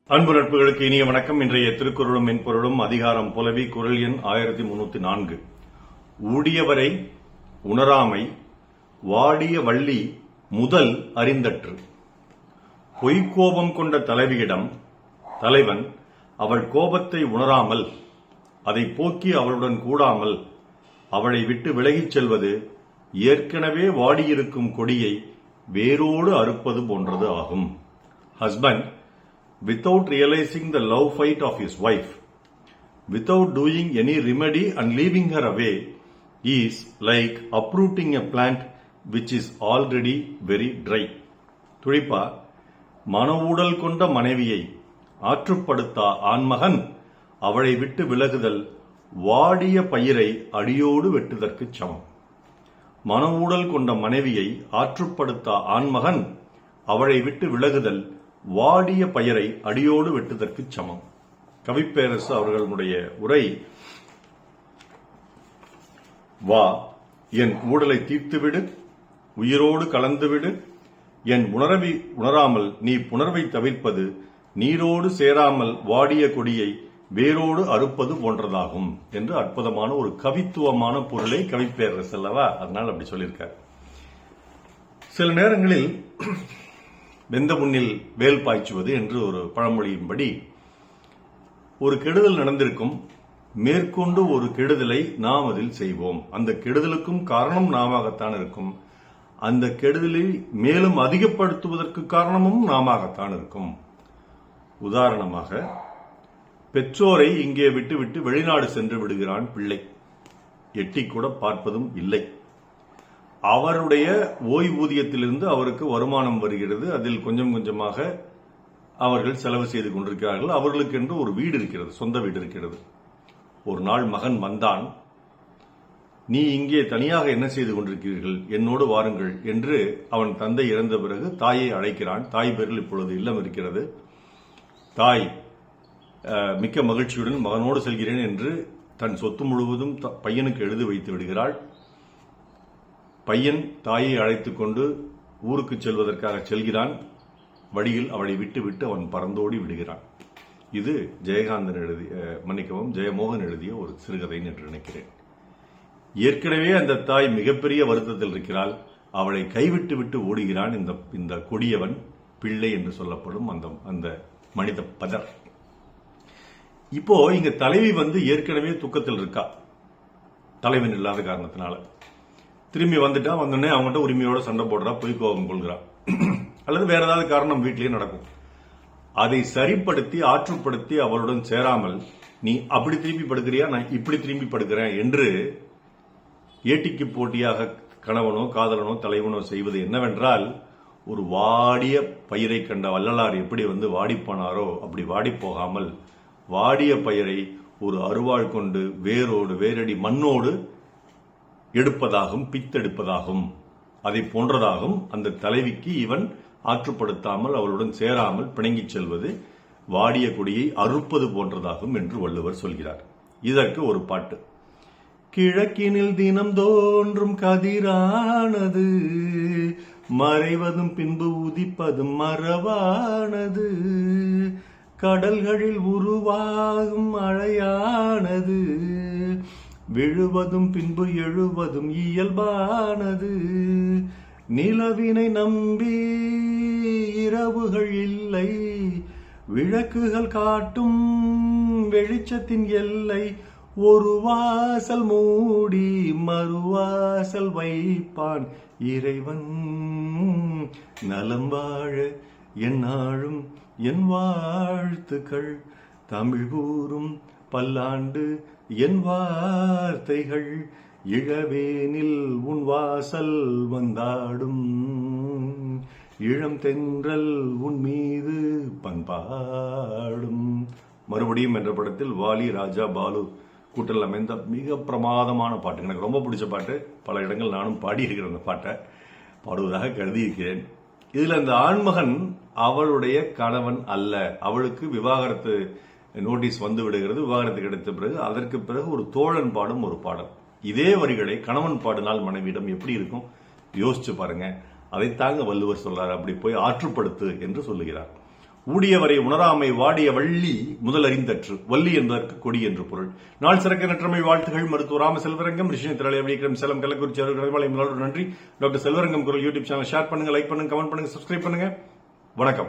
அன்பு நட்புகளுக்கு இனிய வணக்கம். இன்றைய திருக்குறளும் மென்பொருளும் அதிகாரம் புலவி குறள் எண் 1304. ஊடியவரை உணராமை வாடிய வள்ளி முதல் அறிந்தற்று. பொய்க்கோபம் கொண்ட தலைவியிடம் தலைவன் அவள் கோபத்தை உணராமல் அதை போக்கி அவளுடன் கூடாமல் அவளை விட்டு விலகிச் செல்வது ஏற்கனவே வாடியிருக்கும் கொடியை வேரோடு அறுப்பது போன்றது ஆகும். Husband, without realizing the love fight of his wife, without doing any remedy and leaving her away, is like uprooting a plant which is already very dry. துடிப்பா, மனவூடல் கொண்ட மனைவியை ஆற்றுப்படுத்தா ஆண்மகன் அவளை விட்டு விலகுதல் வாடிய பயிரை அடியோடு வெட்டுதற்கு சமம். மனவூடல் கொண்ட மனைவியை ஆற்றுப்படுத்தா ஆண்மகன் அவளை விட்டு விலகுதல் வாடிய பயிரை அடியோடு வெட்டுதற்கு சமம். கவிப்பேரரசு அவர்களுடைய உரை, வா என் ஊடலை தீர்த்துவிடு, உயிரோடு கலந்துவிடு, என் உணராமல் நீ புணர்வை தவிர்ப்பது நீரோடு சேராமல் வாடிய கொடியை வேரோடு அறுப்பது போன்றதாகும் என்று அற்புதமான ஒரு கவித்துவமான பொருளை கவிப்பேரரசு அல்லவா, அதனால் அப்படி சொல்லியிருக்கார். சில நேரங்களில் வெந்த முன்னில் வேல் பாய்ச்சுவது என்று ஒரு பழமொழியின்படி ஒரு கெடுதல் நடந்திருக்கும், மேற்கொண்டு ஒரு கெடுதலை நாம் அதில் செய்வோம். அந்த கெடுதலுக்கும் காரணம் நாமத்தான் இருக்கும். அந்த கெடுதலை மேலும் அதிகப்படுத்துவதற்கு காரணமும் நாமத்தான் இருக்கும். உதாரணமாக, பெற்றோரை இங்கே விட்டுவிட்டு வெளிநாடு சென்று விடுகிறான் பிள்ளை, எட்டி கூட பார்ப்பதும் இல்லை. அவருடைய ஓய்வூதியத்திலிருந்து அவருக்கு வருமானம் வருகிறது. அதில் கொஞ்சம் கொஞ்சமாக அவர்கள் செலவு செய்து கொண்டிருக்கிறார்கள். அவர்களுக்கு என்று ஒரு வீடு இருக்கிறது, சொந்த வீடு இருக்கிறது. ஒரு நாள் மகன் வந்தான். நீ இங்கே தனியாக என்ன செய்து கொண்டிருக்கிறீர்கள், என்னோடு வாருங்கள் என்று அவன் தந்தை இறந்த பிறகு தாயை அழைக்கிறான். தாய் பேரில் இப்பொழுது இல்லம் இருக்கிறது. தாய் மிக்க மகிழ்ச்சியுடன் மகனோடு செல்கிறேன் என்று தன் சொத்து முழுவதும் பையனுக்கு எழுதி வைத்து விடுகிறாள். பையன் தாயை அழைத்துக் கொண்டு ஊருக்கு செல்வதற்காக செல்கிறான். வழியில் அவளை விட்டு அவன் பறந்தோடி விடுகிறான். இது ஜெயகாந்தன் ஜெயமோகன் எழுதிய ஒரு சிறுகதை என்று நினைக்கிறேன். ஏற்கனவே அந்த தாய் மிகப்பெரிய வருத்தத்தில் இருக்கிறாள். அவளை கைவிட்டு ஓடுகிறான் இந்த கொடியவன், பிள்ளை என்று சொல்லப்படும் அந்த மனித பதர். இப்போ இங்க தலைவி ஏற்கனவே துக்கத்தில் இருக்கா, தலைவன் இல்லாத காரணத்தினால. திரும்பி வந்தோடனே அவங்ககிட்ட உரிமையோட சண்டை போடுறா, பொய் கோபம் கொள்கிறா, அல்லது வேற ஏதாவது காரணம் வீட்டிலேயே நடக்கும். அதை சரிப்படுத்தி ஆற்றுப்படுத்தி அவளுடன் சேராமல், நீ அப்படி திரும்பி படுக்கிறியா, நான் இப்படி திரும்பி படுக்கிறேன் என்று ஏட்டிக்கு போட்டியாக கணவனோ காதலனோ தலைவனோ செய்வது என்னவென்றால், ஒரு வாடிய பயிரை கண்ட வள்ளலார் எப்படி வாடிப்போனாரோ அப்படி வாடி போகாமல் வாடிய பயிரை ஒரு அருவாள் கொண்டு வேரடி மண்ணோடு எடுப்பதாகும், பித்தெடுப்பதாகும், அதை போன்றதாகும். அந்த தலைவிக்கு இவன் ஆற்றுப்படுத்தாமல் அவளுடன் சேராமல் பிணங்கிச் செல்வது வாடிய கொடியை அறுப்பது போன்றதாகும் என்று வள்ளுவர் சொல்கிறார். இதற்கு ஒரு பாட்டு. கிழக்கினில் தினம் தோன்றும் கதிரானது மறைவதும் பின்பு உதிப்பதும் மறவானது, கடல்களில் உருவாகும் மழையானது விழுவதும் பின்பு எழுவதும் இயல்பானது, நிலவினை நம்பி இரவுகள் இல்லை, விளக்குகள் காட்டும் வெளிச்சத்தின் எல்லை, ஒரு வாசல் மூடி மறுவாசல் வைப்பான் இறைவன், நலம் வாழ எந்நாளும் என் வாழ்த்துக்கள், தமிழ் கூறும் பல்லாண்டு என் வார்த்தைகள், இளவேனில் உன் வாசல் வந்தாடும், இளம் தென்றல் உன் மீது பண்பாடும். மறுபடியும் என்ற படத்தில் வாலி, ராஜா, பாலு கூட்டல் அமைந்த மிக பிரமாதமான பாட்டு. எனக்கு ரொம்ப பிடிச்ச பாட்டு. பல இடங்கள் நானும் பாடியிருக்கிறேன். அந்த பாட்டை பாடுவதாக கருதி இருக்கிறேன். இதுல அந்த ஆண்மகன் அவளுடைய கணவன் அல்ல. அவளுக்கு விவாகரத்து நோட்டீஸ் வந்து விடுகிறது. விவாகரத்து கிடைத்த பிறகு அதற்கு பிறகு ஒரு தோழன் பாடும் ஒரு பாடல். இதே வரிகளை கணவன் பாடினால் மனைவியிடம் எப்படி இருக்கும் யோசிச்சு பாருங்க. அதைத்தாங்க வள்ளுவர் சொல்றார், அப்படி போய் ஆற்றுப்படுத்து என்று சொல்லுகிறார். ஊடியவரை உணராமை வாடிய வள்ளி முதலறிந்தற்று. வள்ளி என்பதற்கு கொடி என்று பொருள். நாள் சிறக்க நற்றமை வாழ்த்துகள். மருத்துவ ராம செல்வரங்கம், ரிஷினி திரளை விக்ரம், சேலம், கள்ளக்குறிச்சி. நன்றி. டாக்டர் செல்வரங்கம் குரல் யூடியூப் சேனல் ஷேர் பண்ணுங்க, லைக் பண்ணுங்க, கமெண்ட் பண்ணுங்க, சப்ஸ்கிரைப் பண்ணுங்க. வணக்கம்.